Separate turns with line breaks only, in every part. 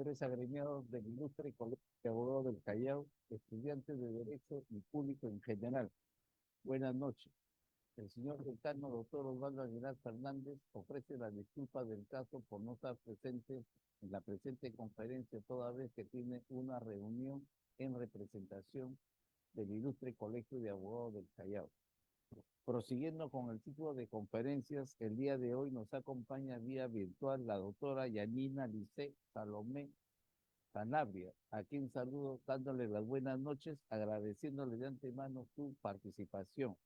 señores agremiados del ilustre Colegio de Abogados del Callao, estudiantes de Derecho y público en general. Buenas noches. El señor decano, doctor Osvaldo Aguilar Fernández, ofrece la disculpa del caso por no estar presente en la presente conferencia, toda vez que tiene una reunión en representación del ilustre Colegio de Abogados del Callao. Prosiguiendo con el ciclo de conferencias, el día de hoy nos acompaña vía virtual la doctora Yanina Lice Salomé Sanabria, a quien saludo dándole las buenas noches, agradeciéndole de antemano su participación.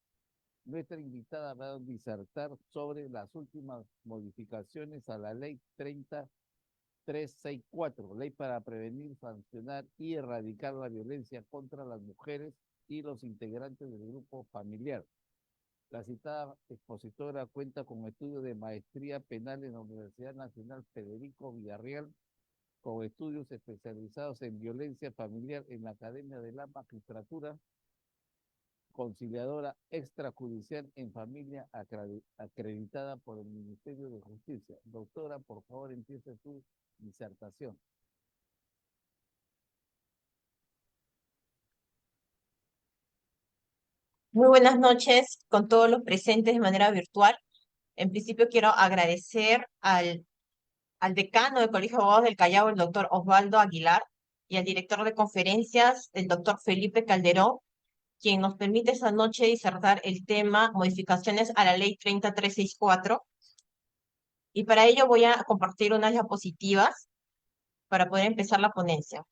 Nuestra invitada va a disertar sobre las últimas modificaciones a la Ley 30364, Ley para prevenir, sancionar y erradicar la violencia contra las mujeres y los integrantes del grupo familiar. La citada expositora cuenta con estudios de maestría penal en la Universidad Nacional Federico Villarreal, con estudios especializados en violencia familiar en la Academia de la Magistratura, conciliadora extrajudicial en familia acreditada por el Ministerio de Justicia. Doctora, por favor, empiece su disertación.
Muy buenas noches con todos los presentes de manera virtual. En principio quiero agradecer al decano del Colegio de Abogados del Callao, el doctor Osvaldo Aguilar, y al director de conferencias, el doctor Felipe Calderón, quien nos permite esta noche disertar el tema modificaciones a la ley 30364. Y para ello voy a compartir unas diapositivas para poder empezar la ponencia.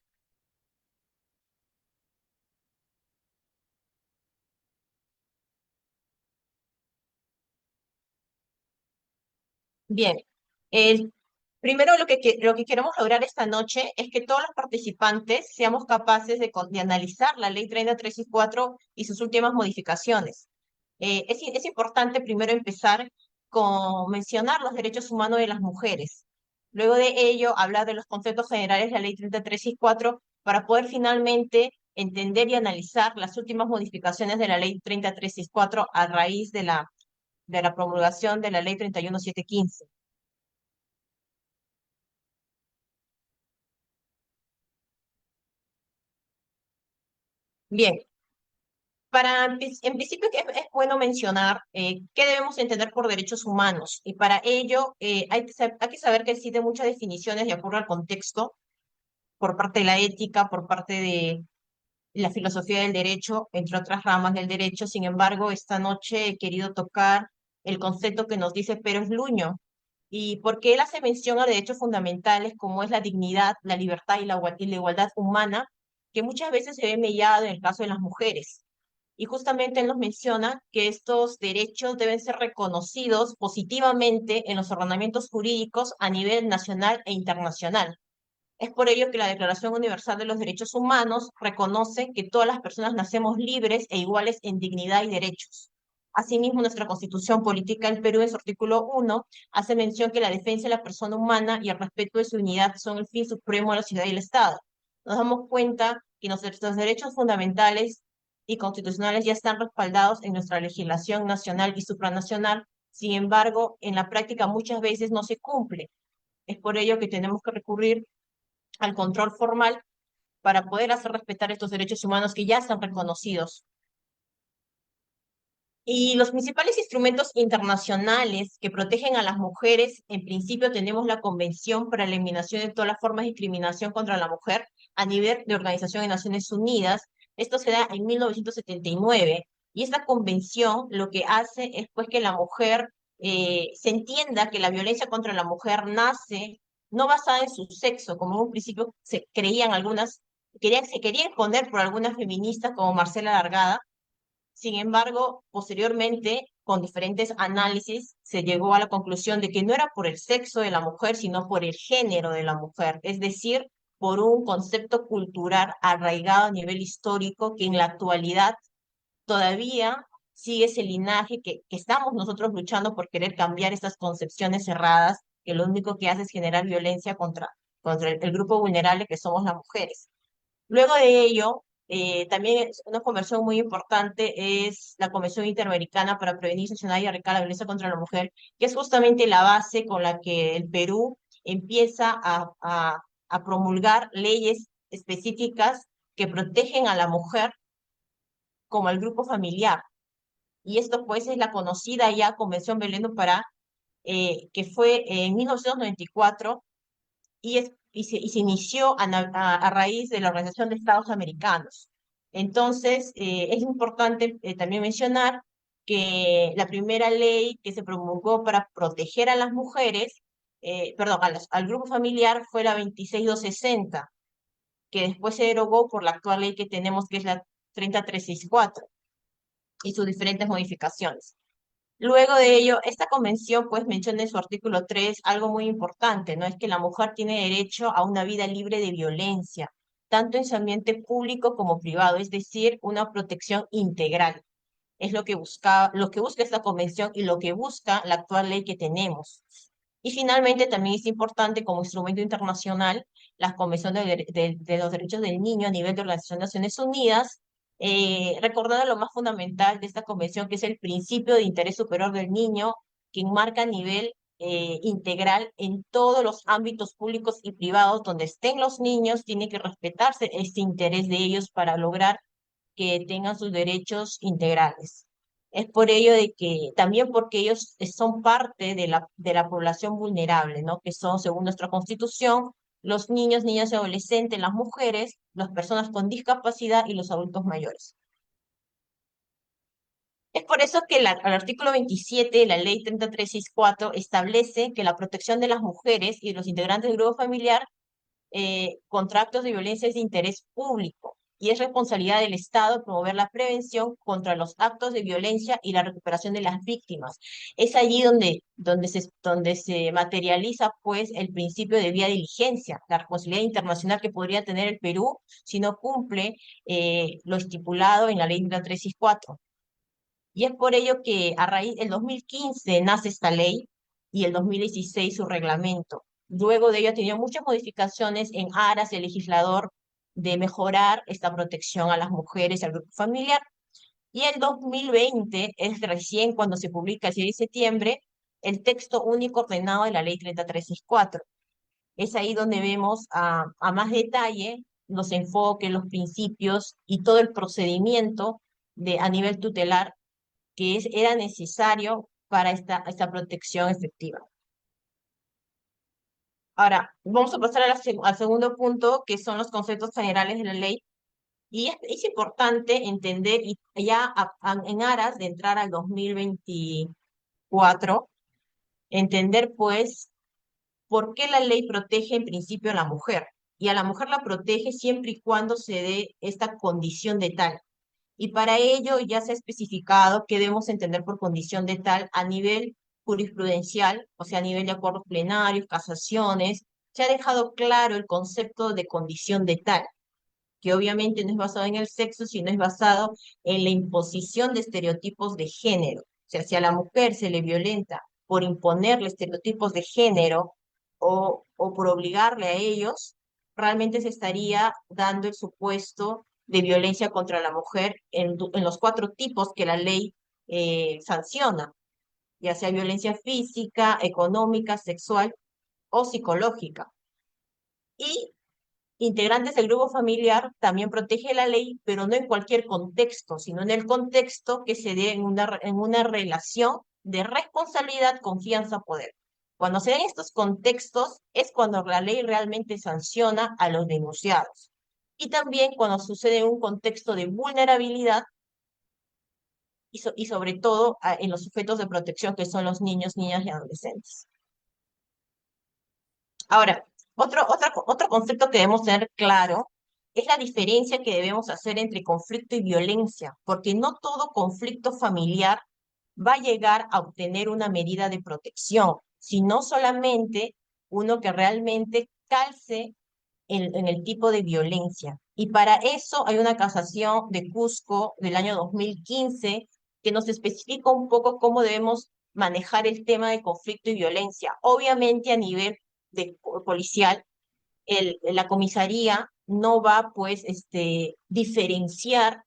Bien, el, primero lo que queremos lograr esta noche es que todos los participantes seamos capaces de analizar la ley 30364 y sus últimas modificaciones. Es importante primero empezar con mencionar los derechos humanos de las mujeres. Luego de ello, hablar de los conceptos generales de la ley 30364 para poder finalmente entender y analizar las últimas modificaciones de la ley 30364 a raíz de la promulgación de la ley 31715. Bien, en principio es bueno mencionar qué debemos entender por derechos humanos, y para ello hay que saber que existen muchas definiciones de acuerdo al contexto, por parte de la ética, por parte de la filosofía del derecho, entre otras ramas del derecho. Sin embargo, esta noche he querido tocar el concepto que nos dice Pérez Luño, y porque él hace mención a derechos fundamentales como es la dignidad, la libertad y la igualdad humana, que muchas veces se ve mellado en el caso de las mujeres. Y justamente él nos menciona que estos derechos deben ser reconocidos positivamente en los ordenamientos jurídicos a nivel nacional e internacional. Es por ello que la Declaración Universal de los Derechos Humanos reconoce que todas las personas nacemos libres e iguales en dignidad y derechos. Asimismo, nuestra Constitución Política del Perú, en su artículo 1, hace mención que la defensa de la persona humana y el respeto de su dignidad son el fin supremo de la sociedad y el Estado. Nos damos cuenta que nuestros derechos fundamentales y constitucionales ya están respaldados en nuestra legislación nacional y supranacional. Sin embargo, en la práctica muchas veces no se cumple. Es por ello que tenemos que recurrir al control formal para poder hacer respetar estos derechos humanos que ya están reconocidos. Y los principales instrumentos internacionales que protegen a las mujeres, en principio tenemos la Convención para la Eliminación de todas las formas de discriminación contra la mujer a nivel de Organización de Naciones Unidas. Esto se da en 1979, y esta convención lo que hace es pues que la mujer se entienda que la violencia contra la mujer nace no basada en su sexo, como en un principio se creían algunas, se quería imponer por algunas feministas como Marcela Largada. Sin embargo, posteriormente, con diferentes análisis, se llegó a la conclusión de que no era por el sexo de la mujer, sino por el género de la mujer, es decir, por un concepto cultural arraigado a nivel histórico que en la actualidad todavía sigue ese linaje que estamos nosotros luchando por querer cambiar estas concepciones cerradas, que lo único que hace es generar violencia contra el grupo vulnerable que somos las mujeres. Luego de ello, también es una convención muy importante es la Convención Interamericana para Prevenir, Sancionar y Erradicar la Violencia contra la Mujer, que es justamente la base con la que el Perú empieza a a promulgar leyes específicas que protegen a la mujer como al grupo familiar. Y esto pues es la conocida ya Convención Belén do Pará, que fue en 1994 y se inició a raíz de la Organización de Estados Americanos. Entonces, es importante también mencionar que la primera ley que se promulgó para proteger a las mujeres, perdón, al grupo familiar fue la 26260, que después se derogó por la actual ley que tenemos, que es la 30364, y sus diferentes modificaciones. Luego de ello, esta convención pues menciona en su artículo 3 algo muy importante, ¿no? Es que la mujer tiene derecho a una vida libre de violencia, tanto en su ambiente público como privado, es decir, una protección integral. Es lo que busca esta convención y lo que busca la actual ley que tenemos. Y finalmente también es importante como instrumento internacional la Convención de los Derechos del Niño a nivel de Organización de Naciones Unidas, recordando lo más fundamental de esta convención, que es el principio de interés superior del niño, que enmarca a nivel integral en todos los ámbitos públicos y privados donde estén los niños, tiene que respetarse este interés de ellos para lograr que tengan sus derechos integrales. Es por ello de que, también porque ellos son parte de la población vulnerable, ¿no? Que son, según nuestra Constitución, los niños, niñas y adolescentes, las mujeres, las personas con discapacidad y los adultos mayores. Es por eso que al artículo 27 de la Ley 3364 establece que la protección de las mujeres y de los integrantes del grupo familiar contra actos de violencia es de interés público y es responsabilidad del Estado promover la prevención contra los actos de violencia y la recuperación de las víctimas. Es allí donde se materializa pues el principio de vía diligencia, la responsabilidad internacional que podría tener el Perú si no cumple lo estipulado en la Ley 364. Y es por ello que a raíz del 2015 nace esta ley y el 2016 su reglamento. Luego de ello ha tenido muchas modificaciones en aras del legislador de mejorar esta protección a las mujeres y al grupo familiar. Y el 2020 es recién cuando se publica el 6 de septiembre el texto único ordenado de la ley 3364. Es ahí donde vemos a más detalle los enfoques, los principios y todo el procedimiento a nivel tutelar que era necesario para esta protección efectiva. Ahora, vamos a pasar al segundo punto, que son los conceptos generales de la ley. Y es importante entender, y ya en aras de entrar al 2024, entender pues por qué la ley protege en principio a la mujer. Y a la mujer la protege siempre y cuando se dé esta condición de tal. Y para ello ya se ha especificado qué debemos entender por condición de tal a nivel jurisprudencial, o sea, a nivel de acuerdos plenarios, casaciones. Se ha dejado claro el concepto de condición de tal, que obviamente no es basado en el sexo, sino es basado en la imposición de estereotipos de género. O sea, si a la mujer se le violenta por imponerle estereotipos de género o por obligarle a ellos, realmente se estaría dando el supuesto de violencia contra la mujer en los cuatro tipos que la ley sanciona, ya sea violencia física, económica, sexual o psicológica. Y integrantes del grupo familiar también protege la ley, pero no en cualquier contexto, sino en el contexto que se dé en una relación de responsabilidad, confianza, poder. Cuando se den estos contextos es cuando la ley realmente sanciona a los denunciados. Y también cuando sucede en un contexto de vulnerabilidad y sobre todo en los sujetos de protección que son los niños, niñas y adolescentes. Ahora, otro concepto que debemos tener claro es la diferencia que debemos hacer entre conflicto y violencia, porque no todo conflicto familiar va a llegar a obtener una medida de protección, sino solamente uno que realmente calce en el tipo de violencia. Y para eso hay una casación de Cusco del año 2015 que nos especifica un poco cómo debemos manejar el tema de conflicto y violencia. Obviamente a nivel policial, la comisaría no va pues diferenciar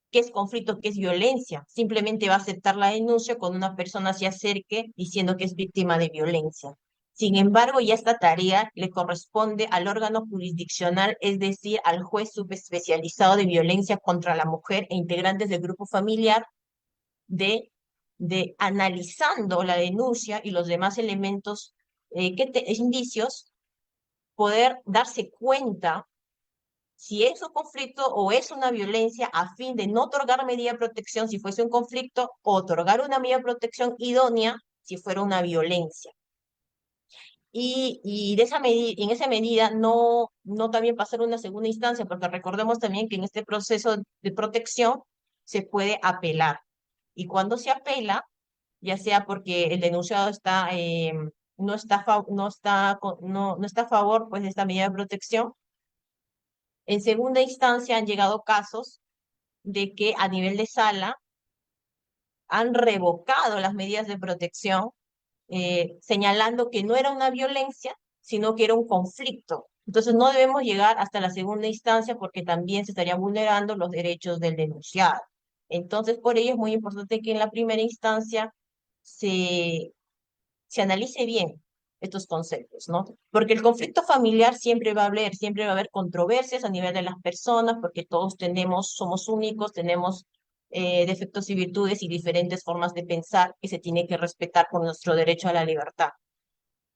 qué es conflicto, qué es violencia. Simplemente va a aceptar la denuncia cuando una persona se acerque diciendo que es víctima de violencia. Sin embargo, ya esta tarea le corresponde al órgano jurisdiccional, es decir, al juez subespecializado de violencia contra la mujer e integrantes del grupo familiar, de, de analizando la denuncia y los demás elementos, indicios, poder darse cuenta si es un conflicto o es una violencia a fin de no otorgar medida de protección si fuese un conflicto, o otorgar una medida de protección idónea si fuera una violencia. Y de esa en esa medida no también pasar a una segunda instancia, porque recordemos también que en este proceso de protección se puede apelar. Y cuando se apela, ya sea porque el denunciado está, no está a favor pues, de esta medida de protección, en segunda instancia han llegado casos de que a nivel de sala han revocado las medidas de protección, señalando que no era una violencia, sino que era un conflicto. Entonces no debemos llegar hasta la segunda instancia porque también se estarían vulnerando los derechos del denunciado. Entonces, por ello es muy importante que en la primera instancia se, se analice bien estos conceptos, ¿no? Porque el conflicto familiar siempre va a haber, siempre va a haber controversias a nivel de las personas, porque todos somos únicos, tenemos defectos y virtudes y diferentes formas de pensar que se tiene que respetar por nuestro derecho a la libertad,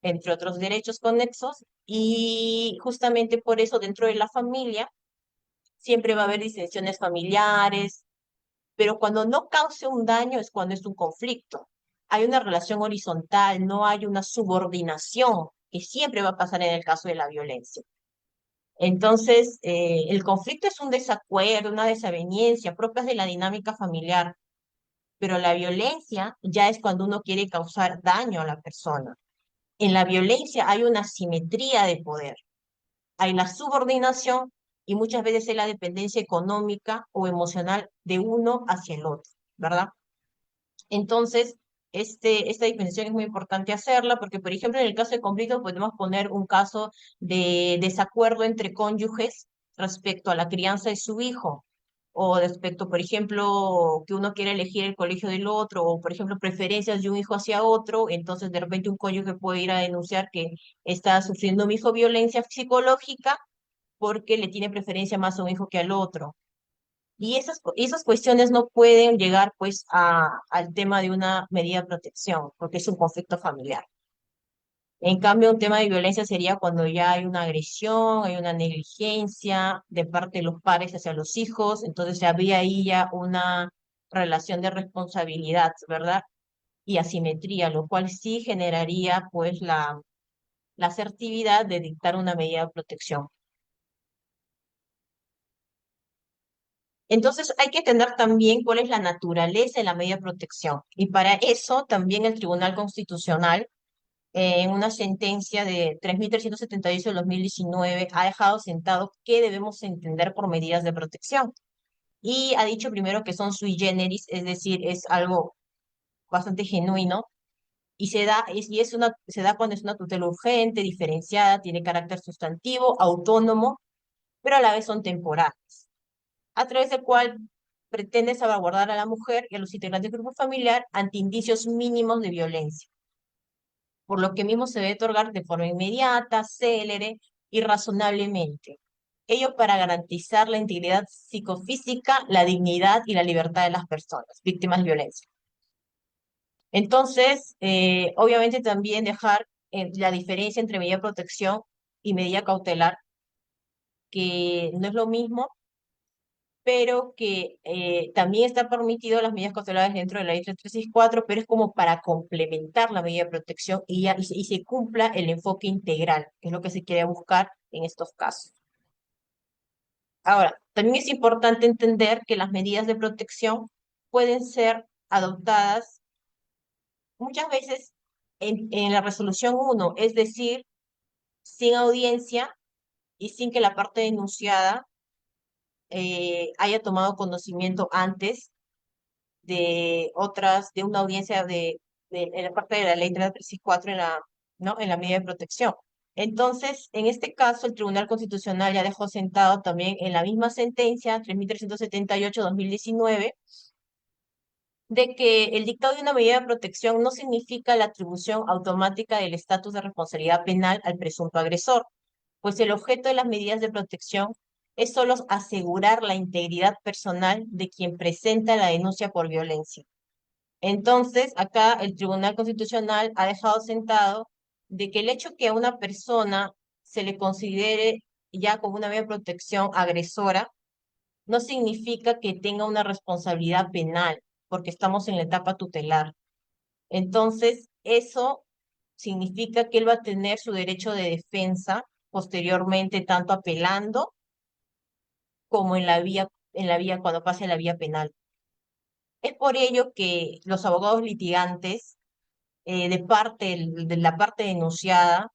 entre otros derechos conexos, y justamente por eso dentro de la familia siempre va a haber disensiones familiares, pero cuando no cause un daño es cuando es un conflicto. Hay una relación horizontal, no hay una subordinación, que siempre va a pasar en el caso de la violencia. Entonces, el conflicto es un desacuerdo, una desaveniencia propias de la dinámica familiar, pero la violencia ya es cuando uno quiere causar daño a la persona. En la violencia hay una simetría de poder, hay la subordinación y muchas veces es la dependencia económica o emocional de uno hacia el otro, ¿verdad? Entonces, esta definición es muy importante hacerla porque, por ejemplo, en el caso de conflicto podemos poner un caso de desacuerdo entre cónyuges respecto a la crianza de su hijo, o respecto, por ejemplo, que uno quiere elegir el colegio del otro, o, por ejemplo, preferencias de un hijo hacia otro, entonces de repente un cónyuge puede ir a denunciar que está sufriendo mi hijo violencia psicológica porque le tiene preferencia más a un hijo que al otro. Y esas cuestiones no pueden llegar pues al tema de una medida de protección, porque es un conflicto familiar. En cambio, un tema de violencia sería cuando ya hay una agresión, hay una negligencia de parte de los padres hacia los hijos, entonces habría ahí ya una relación de responsabilidad, ¿verdad? Y asimetría, lo cual sí generaría pues la asertividad de dictar una medida de protección. Entonces hay que entender también cuál es la naturaleza de la medida de protección. Y para eso también el Tribunal Constitucional, en una sentencia de 3.378 de 2019, ha dejado sentado qué debemos entender por medidas de protección. Y ha dicho primero que son sui generis, es decir, es algo bastante genuino, y se da cuando es una tutela urgente, diferenciada, tiene carácter sustantivo, autónomo, pero a la vez son temporales, a través del cual pretende salvaguardar a la mujer y a los integrantes del grupo familiar ante indicios mínimos de violencia, por lo que mismo se debe otorgar de forma inmediata, célere y razonablemente. Ello para garantizar la integridad psicofísica, la dignidad y la libertad de las personas víctimas de violencia. Entonces, obviamente también dejar la diferencia entre medida de protección y medida cautelar, que no es lo mismo, pero que también está permitido las medidas cautelares dentro de la ley 3364, pero es como para complementar la medida de protección y se cumpla el enfoque integral, que es lo que se quiere buscar en estos casos. Ahora, también es importante entender que las medidas de protección pueden ser adoptadas muchas veces en la resolución 1, es decir, sin audiencia y sin que la parte denunciada haya tomado conocimiento antes de una audiencia en la parte de la ley 334 ¿no? En la medida de protección. Entonces, en este caso, el Tribunal Constitucional ya dejó sentado también en la misma sentencia, 3.378-2019, de que el dictado de una medida de protección no significa la atribución automática del estatus de responsabilidad penal al presunto agresor, pues el objeto de las medidas de protección es solo asegurar la integridad personal de quien presenta la denuncia por violencia. Entonces, acá el Tribunal Constitucional ha dejado sentado de que el hecho que a una persona se le considere ya como una medida de protección agresora no significa que tenga una responsabilidad penal, porque estamos en la etapa tutelar. Entonces, eso significa que él va a tener su derecho de defensa posteriormente, tanto apelando como en la vía cuando pase la vía penal. Es por ello que los abogados litigantes de la parte denunciada,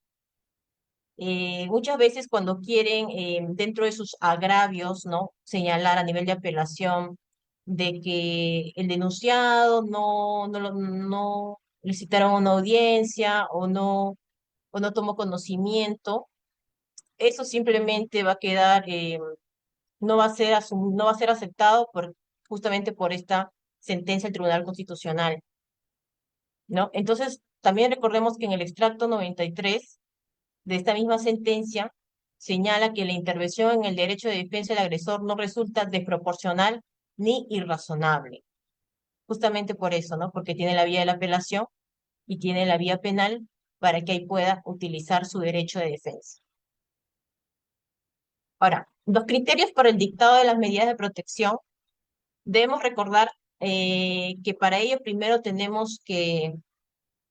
muchas veces cuando quieren, dentro de sus agravios, ¿no? Señalar a nivel de apelación de que el denunciado no le citaron una audiencia o no tomó conocimiento, eso simplemente va a quedar, no va a ser aceptado justamente por esta sentencia del Tribunal Constitucional, ¿no? Entonces, también recordemos que en el extracto 93 de esta misma sentencia señala que la intervención en el derecho de defensa del agresor no resulta desproporcional ni irrazonable. Justamente por eso, ¿no? Porque tiene la vía de la apelación y tiene la vía penal para que ahí pueda utilizar su derecho de defensa. Ahora, los criterios para el dictado de las medidas de protección, debemos recordar que para ello primero tenemos que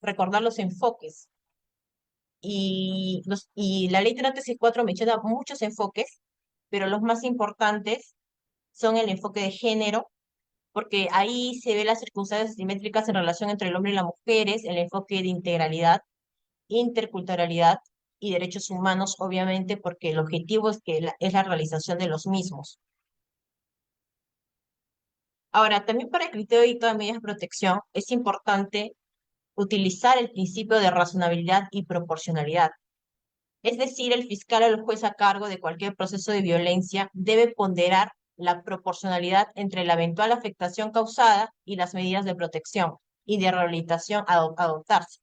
recordar los enfoques. Y la ley 364 menciona muchos enfoques, pero los más importantes son el enfoque de género, porque ahí se ve las circunstancias simétricas en relación entre el hombre y las mujeres, el enfoque de integralidad, interculturalidad y derechos humanos, obviamente, porque el objetivo es la realización de los mismos. Ahora, también para el criterio de dictado de medidas de protección es importante utilizar el principio de razonabilidad y proporcionalidad. Es decir, el fiscal o el juez a cargo de cualquier proceso de violencia debe ponderar la proporcionalidad entre la eventual afectación causada y las medidas de protección y de rehabilitación adoptarse.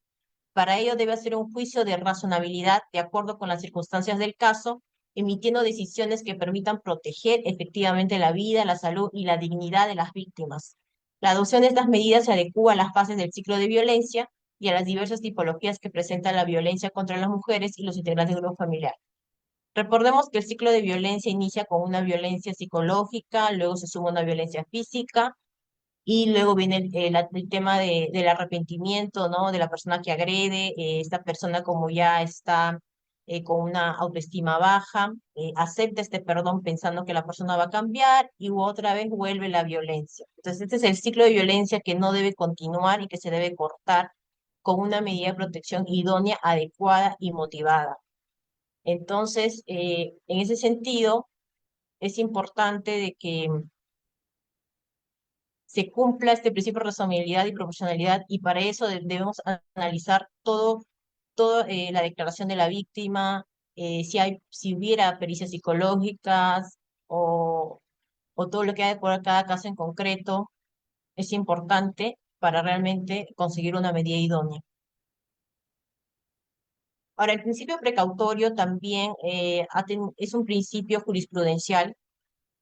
Para ello debe hacer un juicio de razonabilidad de acuerdo con las circunstancias del caso, emitiendo decisiones que permitan proteger efectivamente la vida, la salud y la dignidad de las víctimas. La adopción de estas medidas se adecúa a las fases del ciclo de violencia y a las diversas tipologías que presenta la violencia contra las mujeres y los integrantes del grupo familiar. Recordemos que el ciclo de violencia inicia con una violencia psicológica, luego se suma una violencia física, y luego viene el tema del arrepentimiento, ¿no? De la persona que agrede, esta persona como ya está con una autoestima baja, acepta este perdón pensando que la persona va a cambiar y otra vez vuelve la violencia. Entonces, este es el ciclo de violencia que no debe continuar y que se debe cortar con una medida de protección idónea, adecuada y motivada. Entonces, en ese sentido, es importante de que se cumpla este principio de razonabilidad y proporcionalidad y para eso debemos analizar todo la declaración de la víctima, si hubiera pericias psicológicas o todo lo que hay por cada caso en concreto, es importante para realmente conseguir una medida idónea. Ahora, el principio precautorio también es un principio jurisprudencial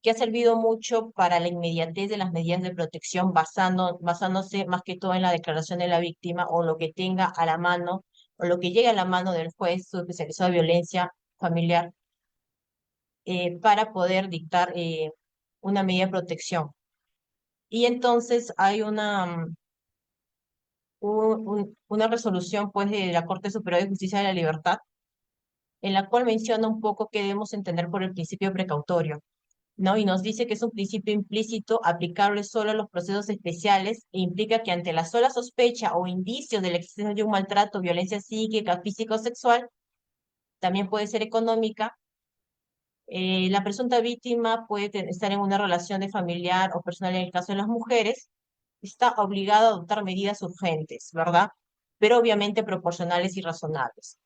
que ha servido mucho para la inmediatez de las medidas de protección, basándose más que todo en la declaración de la víctima o lo que tenga a la mano o lo que llegue a la mano del juez especializado de violencia familiar para poder dictar una medida de protección. Y entonces hay una resolución pues, de la Corte Superior de Justicia de la Libertad en la cual menciona un poco qué debemos entender por el principio precautorio. ¿No? Y nos dice que es un principio implícito aplicable solo a los procesos especiales e implica que ante la sola sospecha o indicios de la existencia de un maltrato, violencia psíquica, física o sexual, también puede ser económica, la presunta víctima puede estar en una relación de familiar o personal en el caso de las mujeres, está obligada a adoptar medidas urgentes, ¿verdad? Pero obviamente proporcionales y razonables,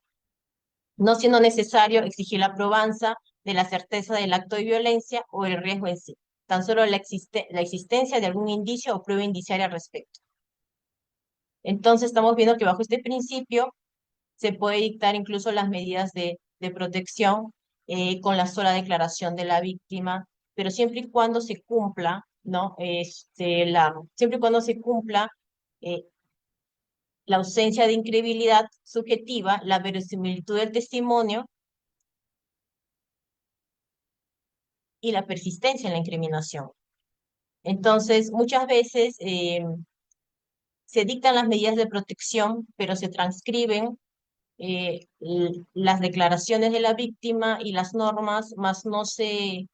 no siendo necesario exigir la probanza de la certeza del acto de violencia o el riesgo en sí. tan solo la existencia de algún indicio o prueba indiciaria al respecto. Entonces estamos viendo que bajo este principio se puede dictar incluso las medidas de protección con la sola declaración de la víctima, pero siempre y cuando se cumpla, ¿no? Siempre y cuando se cumpla eh, la ausencia de increíbilidad subjetiva, la verosimilitud del testimonio y la persistencia en la incriminación. Entonces, muchas veces se dictan las medidas de protección, pero se transcriben las declaraciones de la víctima y las normas, más no se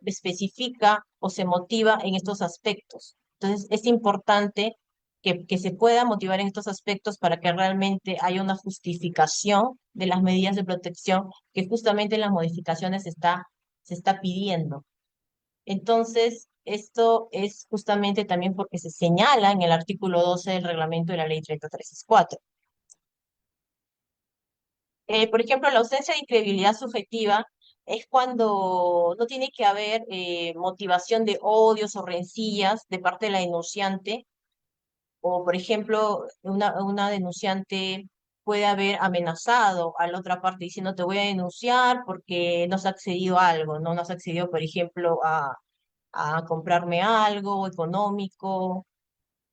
especifica o se motiva en estos aspectos. Entonces, es importante que se pueda motivar en estos aspectos para que realmente haya una justificación de las medidas de protección que justamente en las modificaciones se está pidiendo. Entonces, esto es justamente también porque se señala en el artículo 12 del reglamento de la ley 3364. Por ejemplo, la ausencia de incredibilidad subjetiva es cuando no tiene que haber motivación de odios o rencillas de parte de la denunciante, o por ejemplo, una denunciante puede haber amenazado a la otra parte diciendo te voy a denunciar porque no se ha accedido a algo, no nos ha accedido, por ejemplo, a comprarme algo económico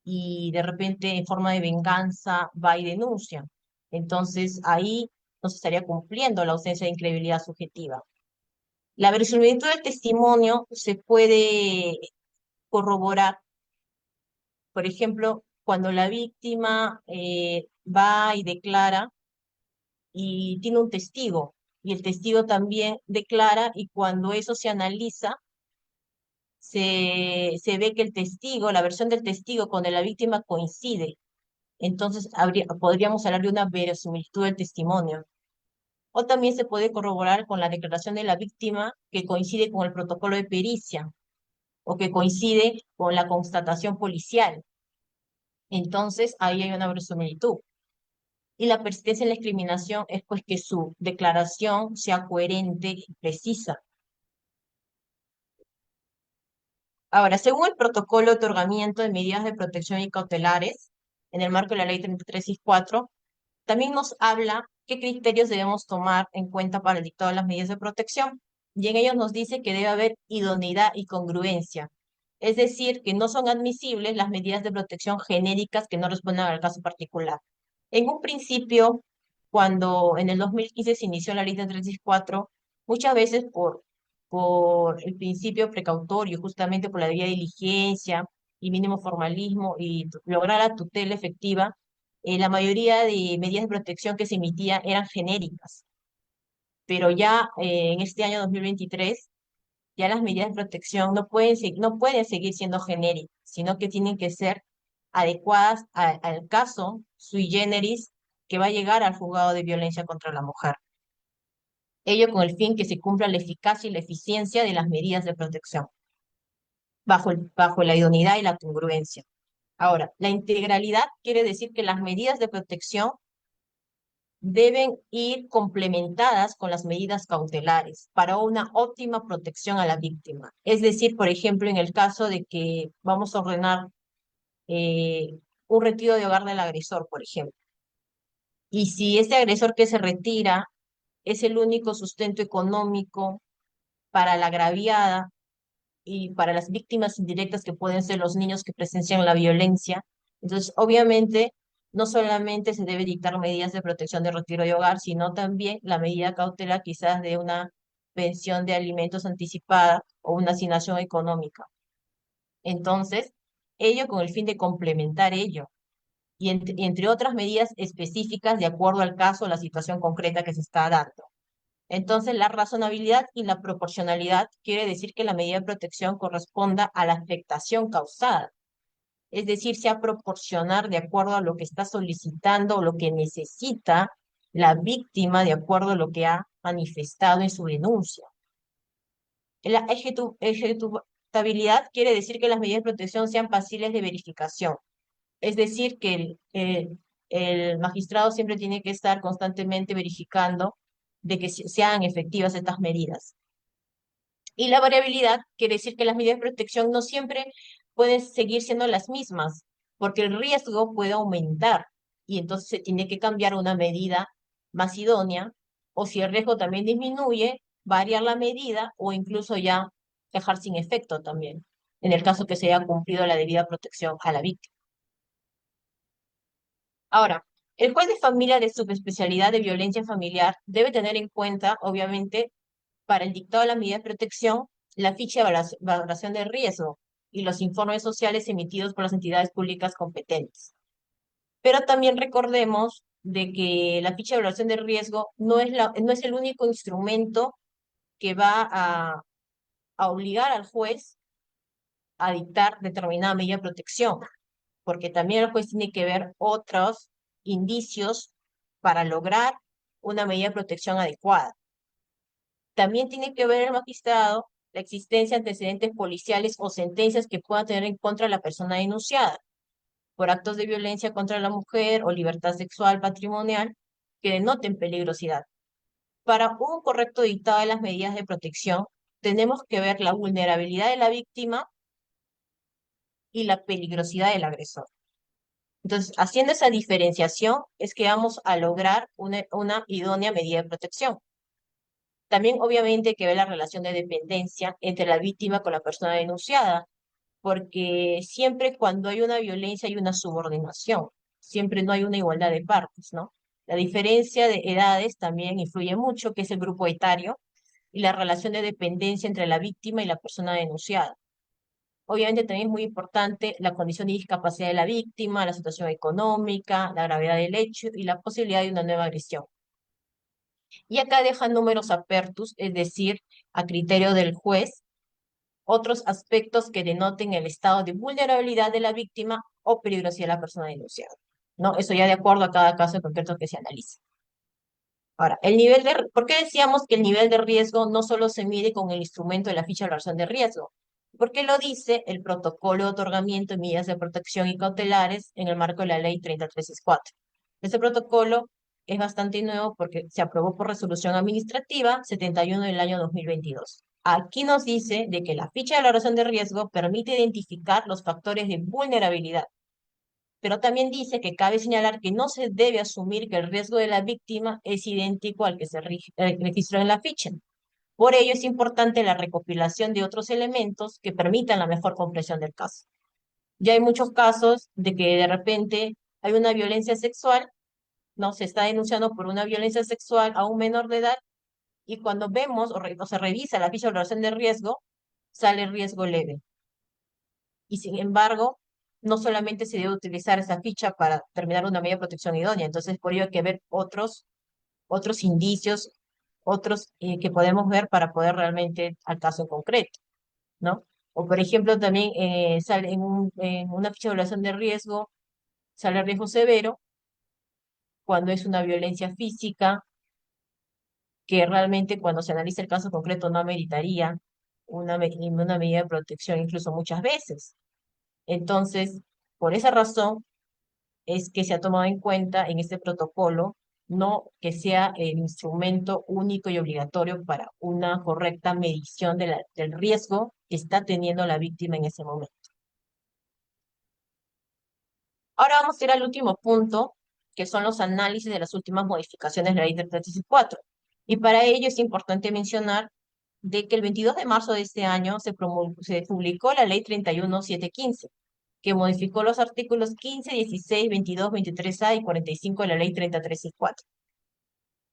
y de repente en forma de venganza va y denuncia. Entonces ahí no se estaría cumpliendo la ausencia de incredibilidad subjetiva. La verosimilitud del testimonio se puede corroborar, por ejemplo, cuando la víctima va y declara y tiene un testigo, y el testigo también declara, y cuando eso se analiza, se ve que el testigo, la versión del testigo con de la víctima coincide. Entonces podríamos hablar de una verosimilitud del testimonio. O también se puede corroborar con la declaración de la víctima que coincide con el protocolo de pericia o que coincide con la constatación policial. Entonces ahí hay una verosimilitud. Y la persistencia en la discriminación es pues que su declaración sea coherente y precisa. Ahora, según el protocolo de otorgamiento de medidas de protección y cautelares, en el marco de la ley 3364, también nos habla qué criterios debemos tomar en cuenta para el dictado de las medidas de protección. Y en ellos nos dice que debe haber idoneidad y congruencia. Es decir, que no son admisibles las medidas de protección genéricas que no respondan al caso particular. En un principio, cuando en el 2015 se inició la ley de 364, muchas veces por el principio precautorio, justamente por la debida diligencia y mínimo formalismo y lograr la tutela efectiva, la mayoría de medidas de protección que se emitían eran genéricas, pero ya en este año 2023, ya las medidas de protección no pueden seguir siendo genéricas, sino que tienen que ser adecuadas al caso sui generis que va a llegar al juzgado de violencia contra la mujer. Ello con el fin que se cumpla la eficacia y la eficiencia de las medidas de protección, bajo la idoneidad y la congruencia. Ahora, la integralidad quiere decir que las medidas de protección deben ir complementadas con las medidas cautelares para una óptima protección a la víctima. Es decir, por ejemplo, en el caso de que vamos a ordenar un retiro de hogar del agresor, por ejemplo, y si este agresor que se retira es el único sustento económico para la agraviada y para las víctimas indirectas que pueden ser los niños que presencian la violencia. Entonces, obviamente, no solamente se debe dictar medidas de protección de retiro de hogar, sino también la medida cautelar quizás de una pensión de alimentos anticipada o una asignación económica. Entonces, ello con el fin de complementar ello y entre otras medidas específicas de acuerdo al caso o la situación concreta que se está dando. Entonces, la razonabilidad y la proporcionalidad quiere decir que la medida de protección corresponda a la afectación causada, es decir, sea proporcionar de acuerdo a lo que está solicitando o lo que necesita la víctima de acuerdo a lo que ha manifestado en su denuncia. La ejecutabilidad quiere decir que las medidas de protección sean pasibles de verificación, es decir, que el magistrado siempre tiene que estar constantemente verificando de que sean efectivas estas medidas. Y la variabilidad quiere decir que las medidas de protección no siempre pueden seguir siendo las mismas, porque el riesgo puede aumentar y entonces se tiene que cambiar una medida más idónea, o si el riesgo también disminuye, variar la medida o incluso ya dejar sin efecto también, en el caso que se haya cumplido la debida protección a la víctima. Ahora, el juez de familia de subespecialidad de violencia familiar debe tener en cuenta, obviamente, para el dictado de la medida de protección, la ficha de valoración de riesgo y los informes sociales emitidos por las entidades públicas competentes. Pero también recordemos de que la ficha de valoración de riesgo no es el único instrumento que va a obligar al juez a dictar determinada medida de protección, porque también el juez tiene que ver otros indicios para lograr una medida de protección adecuada. También tiene que ver el magistrado la existencia de antecedentes policiales o sentencias que puedan tener en contra de la persona denunciada por actos de violencia contra la mujer o libertad sexual patrimonial que denoten peligrosidad. Para un correcto dictado de las medidas de protección, tenemos que ver la vulnerabilidad de la víctima y la peligrosidad del agresor. Entonces, haciendo esa diferenciación es que vamos a lograr una idónea medida de protección. También, obviamente, hay que ver la relación de dependencia entre la víctima con la persona denunciada, porque siempre cuando hay una violencia hay una subordinación, siempre no hay una igualdad de partes, ¿no? La diferencia de edades también influye mucho, que es el grupo etario, y la relación de dependencia entre la víctima y la persona denunciada. Obviamente también es muy importante la condición de discapacidad de la víctima, la situación económica, la gravedad del hecho y la posibilidad de una nueva agresión. Y acá dejan números apertus, es decir, a criterio del juez, otros aspectos que denoten el estado de vulnerabilidad de la víctima o peligrosidad de la persona denunciada. ¿No? Eso ya de acuerdo a cada caso en concreto que se analice. Ahora, ¿por qué decíamos que el nivel de riesgo no solo se mide con el instrumento de la ficha de evaluación de riesgo? Porque lo dice el protocolo de otorgamiento de medidas de protección y cautelares en el marco de la ley 30364. Ese protocolo es bastante nuevo porque se aprobó por resolución administrativa 71 del año 2022. Aquí nos dice de que la ficha de valoración de riesgo permite identificar los factores de vulnerabilidad, pero también dice que cabe señalar que no se debe asumir que el riesgo de la víctima es idéntico al que se registró en la ficha. Por ello es importante la recopilación de otros elementos que permitan la mejor comprensión del caso. Ya hay muchos casos de que de repente hay una violencia sexual, no se está denunciando por una violencia sexual a un menor de edad y cuando vemos o se revisa la ficha de valoración de riesgo, sale riesgo leve. Y sin embargo, no solamente se debe utilizar esa ficha para terminar una medida de protección idónea, entonces por ello hay que ver otros indicios, otros que podemos ver para poder realmente al caso en concreto, ¿no? O por ejemplo, también sale en una ficha de evaluación de riesgo, sale riesgo severo cuando es una violencia física, que realmente cuando se analiza el caso concreto no ameritaría una medida de protección incluso muchas veces. Entonces, por esa razón es que se ha tomado en cuenta en este protocolo, no que sea el instrumento único y obligatorio para una correcta medición del riesgo que está teniendo la víctima en ese momento. Ahora vamos a ir al último punto, que son los análisis de las últimas modificaciones de la ley 334. Y para ello es importante mencionar de que el 22 de marzo de este año se publicó la ley 31715, que modificó los artículos 15, 16, 22, 23A y 45 de la ley 30364.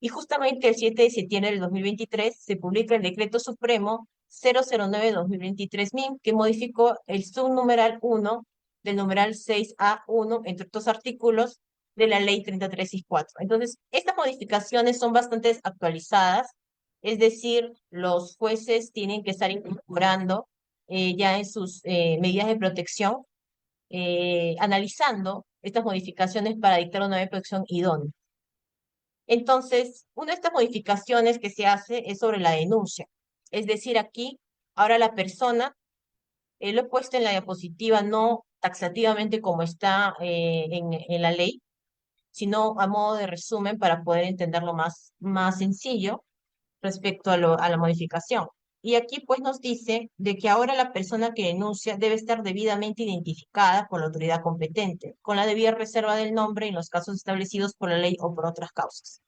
Y justamente el 7 de septiembre del 2023 se publica el Decreto Supremo 009-2023-MIN, que modificó el subnumeral 1 del numeral 6A1, entre otros artículos, de la ley 30364. Entonces, estas modificaciones son bastante actualizadas, es decir, los jueces tienen que estar incorporando ya en sus medidas de protección, analizando estas modificaciones para dictar una medida de protección idónea. Entonces, una de estas modificaciones que se hace es sobre la denuncia. Es decir, aquí, ahora la persona, lo he puesto en la diapositiva no taxativamente como está en la ley, sino a modo de resumen para poder entenderlo más sencillo respecto a la modificación. Y aquí pues nos dice de que ahora la persona que denuncia debe estar debidamente identificada por la autoridad competente, con la debida reserva del nombre en los casos establecidos por la ley o por otras causas.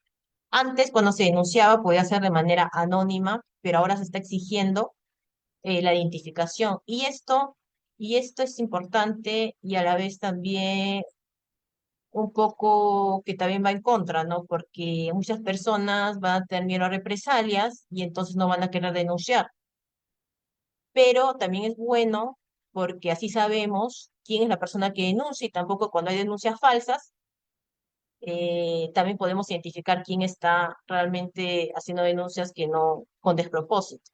Antes, cuando se denunciaba, podía ser de manera anónima, pero ahora se está exigiendo la identificación. Y esto es importante y a la vez también un poco que también va en contra, ¿no? Porque muchas personas van a tener miedo a represalias y entonces no van a querer denunciar. Pero también es bueno porque así sabemos quién es la persona que denuncia y tampoco cuando hay denuncias falsas, también podemos identificar quién está realmente haciendo denuncias que no, con despropósito.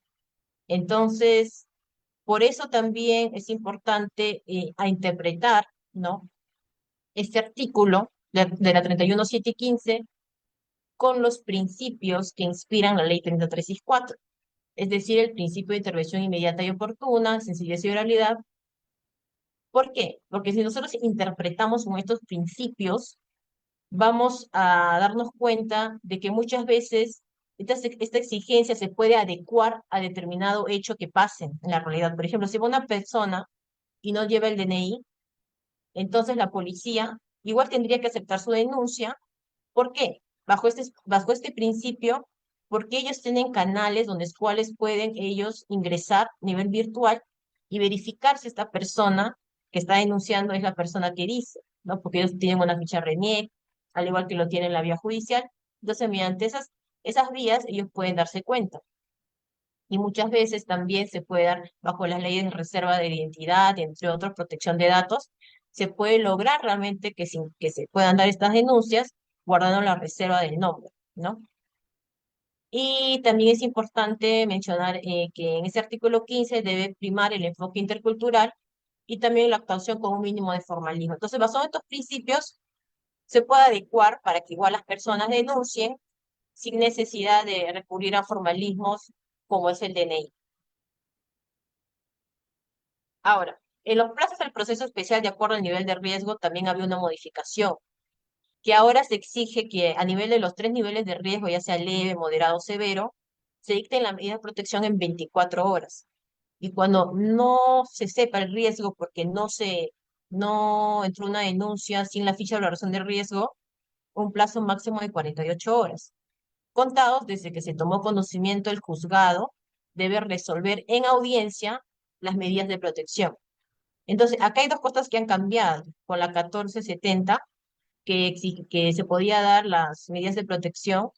Entonces, por eso también es importante a interpretar, ¿no? Este artículo de la 31.715 con los principios que inspiran la ley 3364, es decir, el principio de intervención inmediata y oportuna, sencillez y oralidad. ¿Por qué? Porque si nosotros interpretamos con estos principios, vamos a darnos cuenta de que muchas veces esta exigencia se puede adecuar a determinado hecho que pase en la realidad. Por ejemplo, si va una persona y no lleva el DNI, entonces la policía igual tendría que aceptar su denuncia. ¿Por qué? Bajo este principio, porque ellos tienen canales donde los cuales pueden ellos ingresar a nivel virtual y verificar si esta persona que está denunciando es la persona que dice, ¿no? Porque ellos tienen una ficha RENIEC, al igual que lo tienen la vía judicial. Entonces, mediante esas vías, ellos pueden darse cuenta. Y muchas veces también se puede dar, bajo las leyes de reserva de identidad, entre otros, protección de datos, se puede lograr realmente que, sin, que se puedan dar estas denuncias guardando la reserva del nombre, ¿no? Y también es importante mencionar que en ese artículo 15 debe primar el enfoque intercultural y también la actuación con un mínimo de formalismo. Entonces, basado en estos principios, se puede adecuar para que igual las personas denuncien sin necesidad de recurrir a formalismos como es el DNI. Ahora, en los plazos del proceso especial, de acuerdo al nivel de riesgo, también había una modificación, que ahora se exige que a nivel de los tres niveles de riesgo, ya sea leve, moderado o severo, se dicten las medidas de protección en 24 horas. Y cuando no se sepa el riesgo, porque no entró una denuncia sin la ficha de valoración de riesgo, un plazo máximo de 48 horas. Contados desde que se tomó conocimiento el juzgado, debe resolver en audiencia las medidas de protección. Entonces, acá hay dos cosas que han cambiado con la 1470, que se podía dar las medidas de protección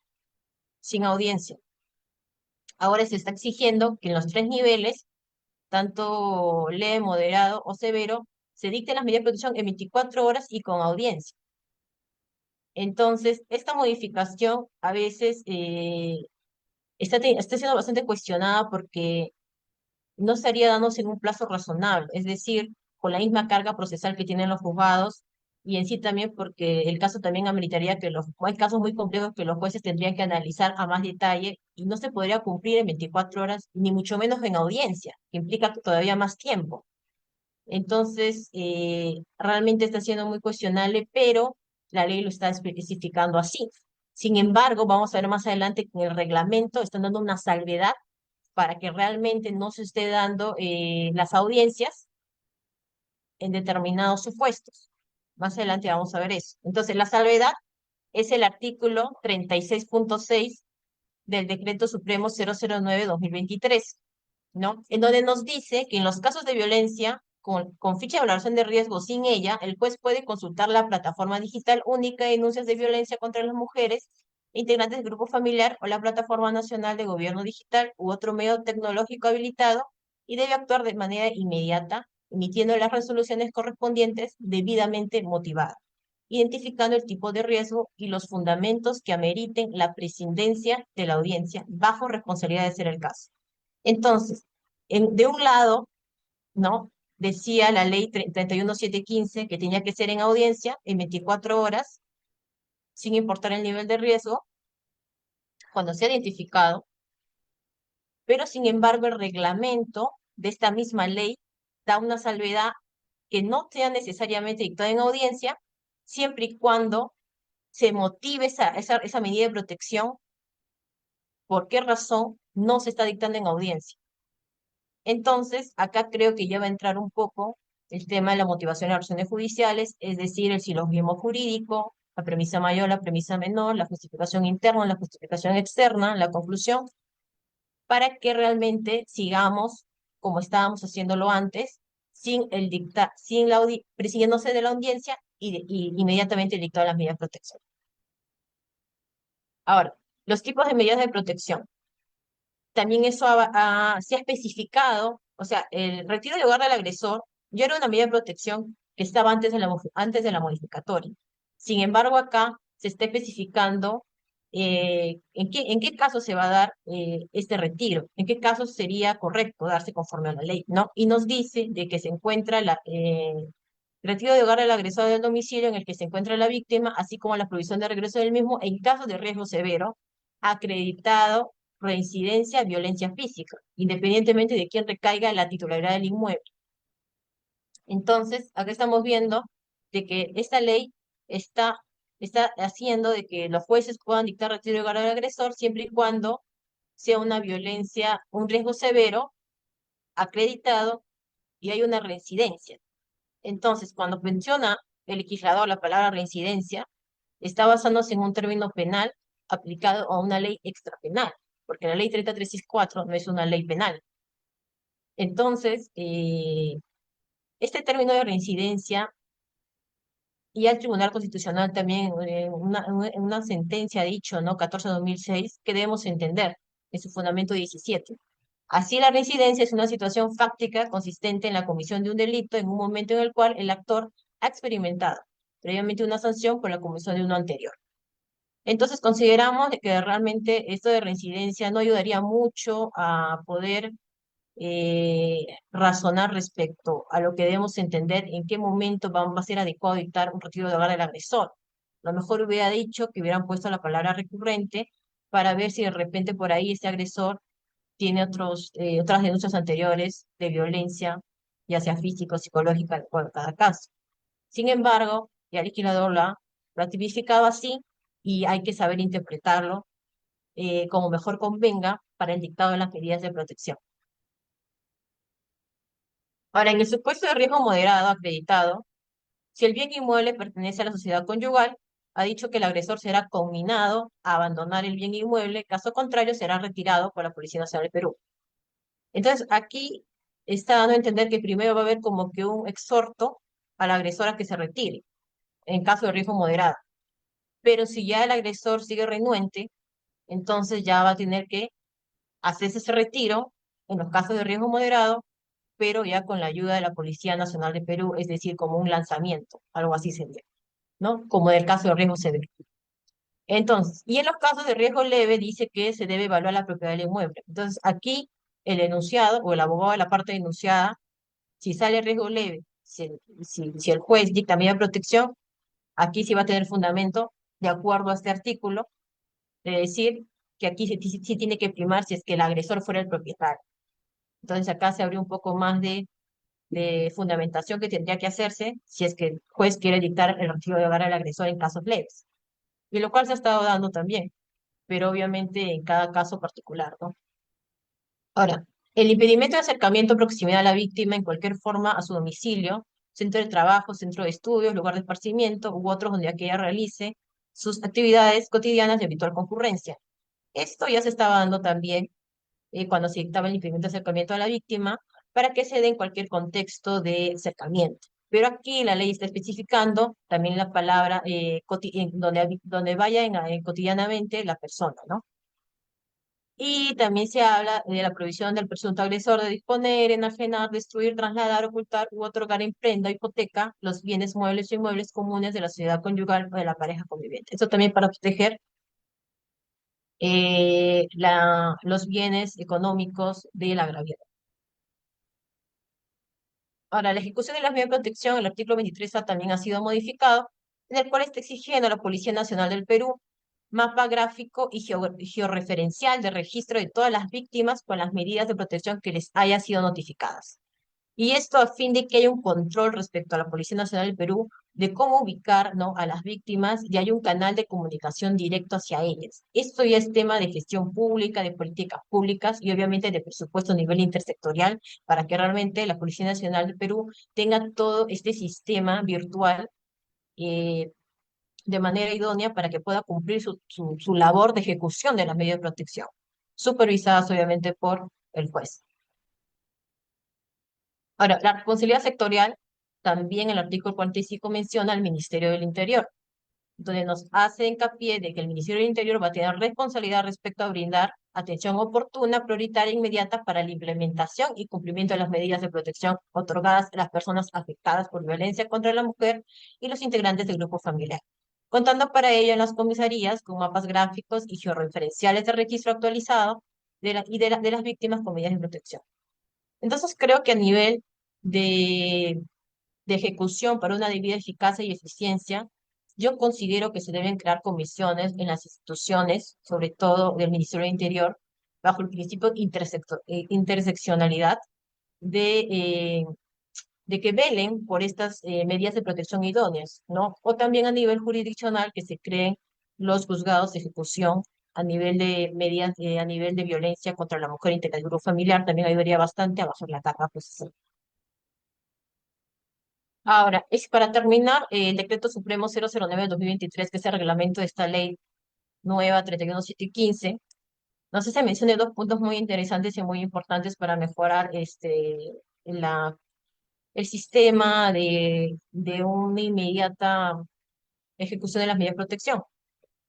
sin audiencia. Ahora se está exigiendo que en los tres niveles, tanto leve, moderado o severo, se dicten las medidas de protección en 24 horas y con audiencia. Entonces, esta modificación a veces está siendo bastante cuestionada porque no estaría dándose en un plazo razonable, es decir, con la misma carga procesal que tienen los juzgados y en sí también porque el caso también ameritaría que hay casos muy complejos que los jueces tendrían que analizar a más detalle y no se podría cumplir en 24 horas, ni mucho menos en audiencia, que implica todavía más tiempo. Entonces, realmente está siendo muy cuestionable, pero la ley lo está especificando así. Sin embargo, vamos a ver más adelante que en el reglamento están dando una salvedad para que realmente no se esté dando las audiencias en determinados supuestos. Más adelante vamos a ver eso. Entonces, la salvedad es el artículo 36.6 del Decreto Supremo 009/2023, ¿no? En donde nos dice que en los casos de violencia con ficha de valoración de riesgo sin ella, el juez puede consultar la plataforma digital única de denuncias de violencia contra las mujeres, integrantes del grupo familiar o la plataforma nacional de gobierno digital u otro medio tecnológico habilitado y debe actuar de manera inmediata, emitiendo las resoluciones correspondientes debidamente motivadas, identificando el tipo de riesgo y los fundamentos que ameriten la prescindencia de la audiencia bajo responsabilidad de ser el caso. Entonces, de un lado, ¿no? Decía la ley 31.715 que tenía que ser en audiencia en 24 horas, sin importar el nivel de riesgo, cuando sea identificado, pero sin embargo el reglamento de esta misma ley da una salvedad que no sea necesariamente dictada en audiencia, siempre y cuando se motive esa medida de protección, por qué razón no se está dictando en audiencia. Entonces, acá creo que ya va a entrar un poco el tema de la motivación de las acciones judiciales, es decir, el silogismo jurídico, la premisa mayor, la premisa menor, la justificación interna, la justificación externa, la conclusión, para que realmente sigamos como estábamos haciéndolo antes, sin el dicta, sin la persiguiéndose de la audiencia y inmediatamente el dictado de las medidas de protección. Ahora, los tipos de medidas de protección. También eso se ha especificado, o sea, el retiro del hogar del agresor ya era una medida de protección que estaba antes de la modificatoria. Sin embargo, acá se está especificando en qué caso se va a dar este retiro, en qué caso sería correcto darse conforme a la ley, ¿no? Y nos dice de que se encuentra retiro de hogar del agresor del domicilio en el que se encuentra la víctima, así como la provisión de regreso del mismo en caso de riesgo severo, acreditado reincidencia, violencia física, independientemente de quién recaiga la titularidad del inmueble. Entonces, acá estamos viendo de que esta ley está, está haciendo de que los jueces puedan dictar retiro de hogar al agresor siempre y cuando sea una violencia, un riesgo severo, acreditado y hay una reincidencia. Entonces, cuando menciona el legislador la palabra reincidencia, está basándose en un término penal aplicado a una ley extrapenal, porque la ley 30364 no es una ley penal. Entonces, este término de reincidencia, y el Tribunal Constitucional también en una sentencia ha dicho, ¿no? 14/2006, que debemos entender en su fundamento 17. Así, la reincidencia es una situación fáctica consistente en la comisión de un delito en un momento en el cual el actor ha experimentado previamente una sanción por la comisión de uno anterior. Entonces, consideramos que realmente esto de reincidencia no ayudaría mucho a poder razonar respecto a lo que debemos entender en qué momento va a ser adecuado dictar un retiro de hogar del agresor. Lo mejor hubiera dicho que hubieran puesto la palabra recurrente para ver si de repente por ahí este agresor tiene otras denuncias anteriores de violencia, ya sea física o psicológica, de acuerdo a cada caso. Sin embargo, ya el legislador lo ha tipificado así y hay que saber interpretarlo como mejor convenga para el dictado de las medidas de protección. Ahora, en el supuesto de riesgo moderado acreditado, si el bien inmueble pertenece a la sociedad conyugal, ha dicho que el agresor será conminado a abandonar el bien inmueble, caso contrario será retirado por la Policía Nacional del Perú. Entonces, aquí está dando a entender que primero va a haber como que un exhorto al agresor a que se retire, en caso de riesgo moderado. Pero si ya el agresor sigue renuente, entonces ya va a tener que hacerse ese retiro en los casos de riesgo moderado, pero ya con la ayuda de la Policía Nacional de Perú, es decir, como un lanzamiento, algo así sería, ¿no? Como en el caso de riesgo severo. Entonces, y en los casos de riesgo leve dice que se debe evaluar la propiedad del inmueble. Entonces, aquí el enunciado o el abogado de la parte denunciada, si sale riesgo leve, si el juez dicta medida de protección, aquí sí va a tener fundamento, de acuerdo a este artículo, de decir que aquí sí tiene que primar si es que el agresor fuera el propietario. Entonces, acá se abrió un poco más de fundamentación que tendría que hacerse si es que el juez quiere dictar el retiro de hogar al agresor en casos leves, y lo cual se ha estado dando también, pero obviamente en cada caso particular, ¿no? Ahora, el impedimento de acercamiento o proximidad a la víctima en cualquier forma a su domicilio, centro de trabajo, centro de estudios, lugar de esparcimiento u otros donde aquella realice sus actividades cotidianas de habitual concurrencia. Esto ya se estaba dando también cuando se dictaba el impedimento de acercamiento a la víctima, para que se dé en cualquier contexto de acercamiento. Pero aquí la ley está especificando también la palabra donde vaya cotidianamente la persona, ¿no? Y también se habla de la provisión del presunto agresor de disponer, enajenar, destruir, trasladar, ocultar u otorgar en prenda o hipoteca los bienes muebles o inmuebles comunes de la sociedad conyugal o de la pareja conviviente. Esto también para proteger los bienes económicos del agraviado. Ahora, la ejecución de las medidas de protección, el artículo 23A también ha sido modificado, en el cual está exigiendo a la Policía Nacional del Perú mapa gráfico y georreferencial de registro de todas las víctimas con las medidas de protección que les haya sido notificadas. Y esto a fin de que haya un control respecto a la Policía Nacional del Perú de cómo ubicar, ¿no?, a las víctimas y hay un canal de comunicación directo hacia ellas. Esto ya es tema de gestión pública, de políticas públicas y obviamente de presupuesto a nivel intersectorial para que realmente la Policía Nacional del Perú tenga todo este sistema virtual eh, de manera idónea para que pueda cumplir su labor de ejecución de las medidas de protección, supervisadas obviamente por el juez. Ahora, la responsabilidad sectorial, también el artículo 45 menciona al Ministerio del Interior, donde nos hace hincapié de que el Ministerio del Interior va a tener responsabilidad respecto a brindar atención oportuna, prioritaria e inmediata para la implementación y cumplimiento de las medidas de protección otorgadas a las personas afectadas por violencia contra la mujer y los integrantes del grupo familiar, contando para ello en las comisarías con mapas gráficos y georreferenciales de registro actualizado de las víctimas con medidas de protección. Entonces creo que a nivel de, de ejecución para una debida eficacia y eficiencia, yo considero que se deben crear comisiones en las instituciones, sobre todo del Ministerio del Interior, bajo el principio de interseccionalidad, de, eh, de que velen por estas medidas de protección idóneas, ¿no? O también a nivel jurisdiccional que se creen los juzgados de ejecución a nivel de medidas, a nivel de violencia contra la mujer integral del grupo familiar, también ayudaría bastante a bajar la carga procesal. Ahora, es para terminar, el Decreto Supremo 009 de 2023, que es el reglamento de esta ley nueva 31715, no sé, se mencioné dos puntos muy interesantes y muy importantes para mejorar la, el sistema de una inmediata ejecución de las medidas de protección.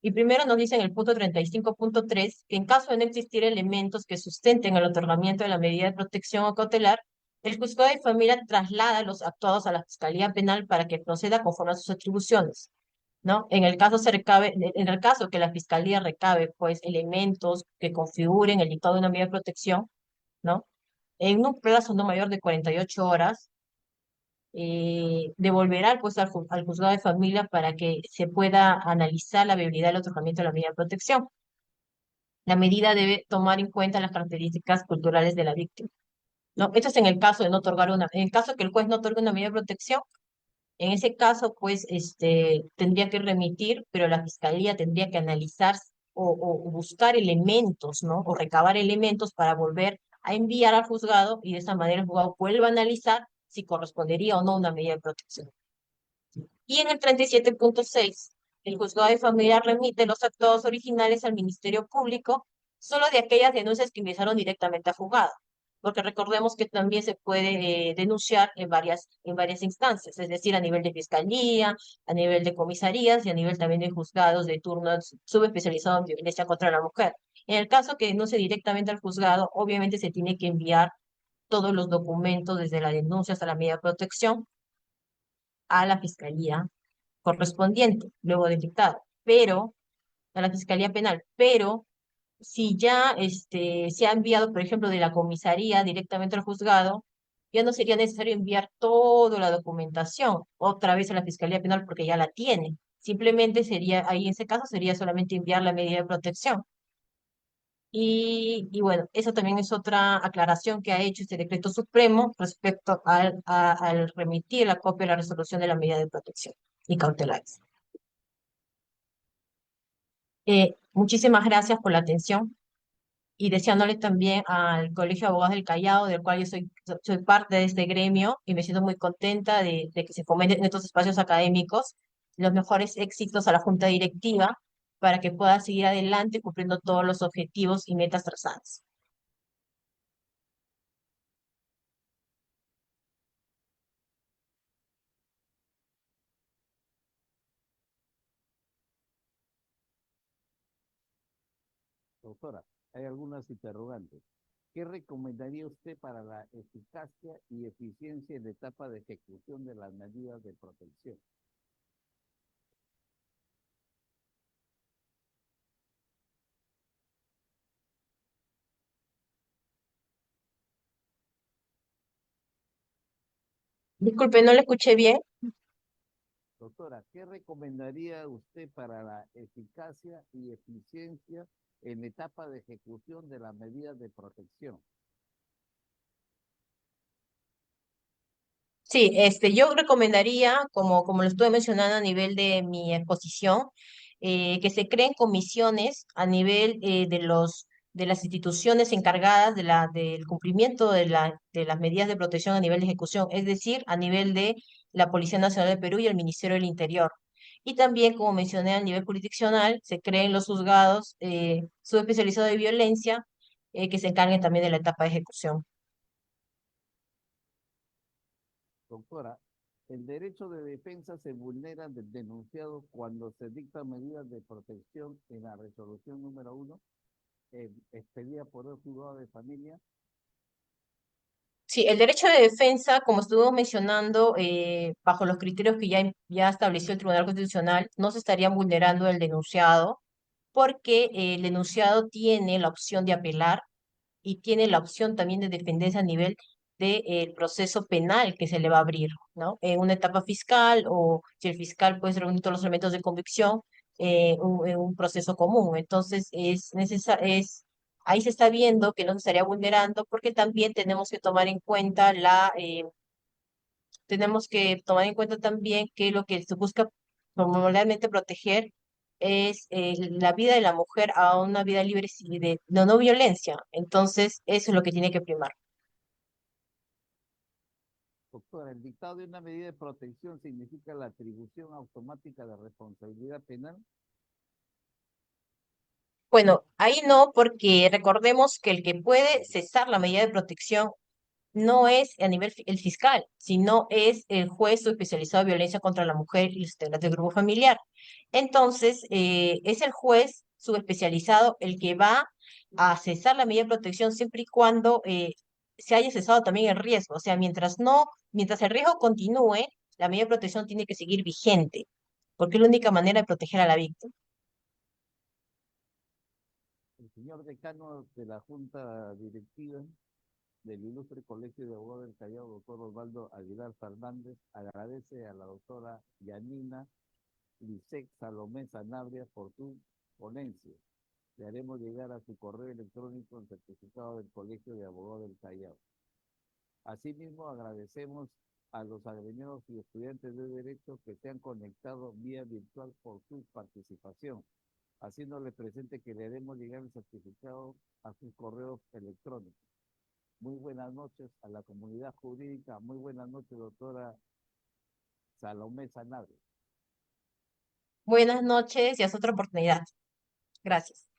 Y primero nos dice en el punto 35.3 que en caso de no existir elementos que sustenten el otorgamiento de la medida de protección o cautelar, el juzgado de familia traslada los actuados a la Fiscalía Penal para que proceda conforme a sus atribuciones, ¿no? En el caso que la Fiscalía recabe, pues, elementos que configuren el dictado de una medida de protección, ¿no? En un plazo no mayor de 48 horas, devolverá pues al juzgado de familia para que se pueda analizar la viabilidad del otorgamiento de la medida de protección. La medida debe tomar en cuenta las características culturales de la víctima, ¿no? Esto es en el caso de no otorgar en el caso que el juez no otorgue una medida de protección, en ese caso, pues, tendría que remitir, pero la fiscalía tendría que analizar o buscar elementos, ¿no? O recabar elementos para volver a enviar al juzgado y de esa manera el juzgado vuelva a analizar si correspondería o no una medida de protección. Y en el 37.6, el juzgado de familia remite los actos originales al Ministerio Público solo de aquellas denuncias que ingresaron directamente a juzgado, porque recordemos que también se puede denunciar en varias instancias, es decir, a nivel de fiscalía, a nivel de comisarías y a nivel también de juzgados de turnos subespecializados en violencia contra la mujer. En el caso que denuncie directamente al juzgado, obviamente se tiene que enviar todos los documentos, desde la denuncia hasta la medida de protección, a la fiscalía correspondiente, luego del dictado, pero a la Fiscalía Penal, pero si ya se ha enviado, por ejemplo, de la comisaría directamente al juzgado, ya no sería necesario enviar toda la documentación otra vez a la Fiscalía Penal porque ya la tiene. Simplemente sería, ahí en ese caso sería solamente enviar la medida de protección. Y bueno, eso también es otra aclaración que ha hecho este decreto supremo respecto al remitir la copia de la resolución de la medida de protección y cautelares. Muchísimas gracias por la atención y deseándole también al Colegio de Abogados del Callao, del cual yo soy parte de este gremio y me siento muy contenta de que se fomenten en estos espacios académicos los mejores éxitos a la Junta Directiva para que pueda seguir adelante cumpliendo todos los objetivos y metas trazadas.
Doctora, hay algunas interrogantes. ¿Qué recomendaría usted para la eficacia y eficiencia en la etapa de ejecución de las medidas de protección?
Disculpe, no le escuché bien.
Doctora, ¿qué recomendaría usted para la eficacia y eficiencia en la etapa de ejecución de las medidas de protección?
Sí, yo recomendaría, como lo estuve mencionando a nivel de mi exposición, que se creen comisiones a nivel de las instituciones encargadas del cumplimiento de las medidas de protección a nivel de ejecución, es decir, a nivel de la Policía Nacional del Perú y el Ministerio del Interior. Y también, como mencioné, a nivel jurisdiccional, se creen los juzgados subespecializados de violencia que se encarguen también de la etapa de ejecución.
Doctora, el derecho de defensa se vulnera del denunciado cuando se dictan medidas de protección en la resolución número 1, expedida por el juzgado de familia.
Sí, el derecho de defensa, como estuvimos mencionando, bajo los criterios que ya estableció el Tribunal Constitucional, no se estaría vulnerando el denunciado porque el denunciado tiene la opción de apelar y tiene la opción también de defenderse a nivel del proceso penal que se le va a abrir, ¿no? En una etapa fiscal o si el fiscal puede reunir todos los elementos de convicción en un proceso común. Entonces, ahí se está viendo que no se estaría vulnerando porque también tenemos que tomar en cuenta también que lo que se busca primordialmente proteger es la vida de la mujer a una vida libre de no violencia. Entonces, eso es lo que tiene que primar.
Doctora, el dictado de una medida de protección significa la atribución automática de responsabilidad penal.
Bueno, ahí no, porque recordemos que el que puede cesar la medida de protección no es a nivel el fiscal, sino es el juez o especializado de violencia contra la mujer y los integrantes del grupo familiar. Entonces, es el juez subespecializado el que va a cesar la medida de protección siempre y cuando se haya cesado también el riesgo. O sea, mientras el riesgo continúe, la medida de protección tiene que seguir vigente, porque es la única manera de proteger a la víctima.
El señor decano de la Junta Directiva del Ilustre Colegio de Abogados del Callao, doctor Osvaldo Aguilar Fernández, agradece a la doctora Yanina Lisek Salomé Sanabria por su ponencia. Le haremos llegar a su correo electrónico el certificado del Colegio de Abogados del Callao. Asimismo, agradecemos a los agremiados y estudiantes de Derecho que se han conectado vía virtual por su participación, haciéndole presente que le haremos llegar el certificado a sus correos electrónicos. Muy buenas noches a la comunidad jurídica. Muy buenas noches, doctora Salomé Sanabria.
Buenas noches y hasta otra oportunidad. Gracias.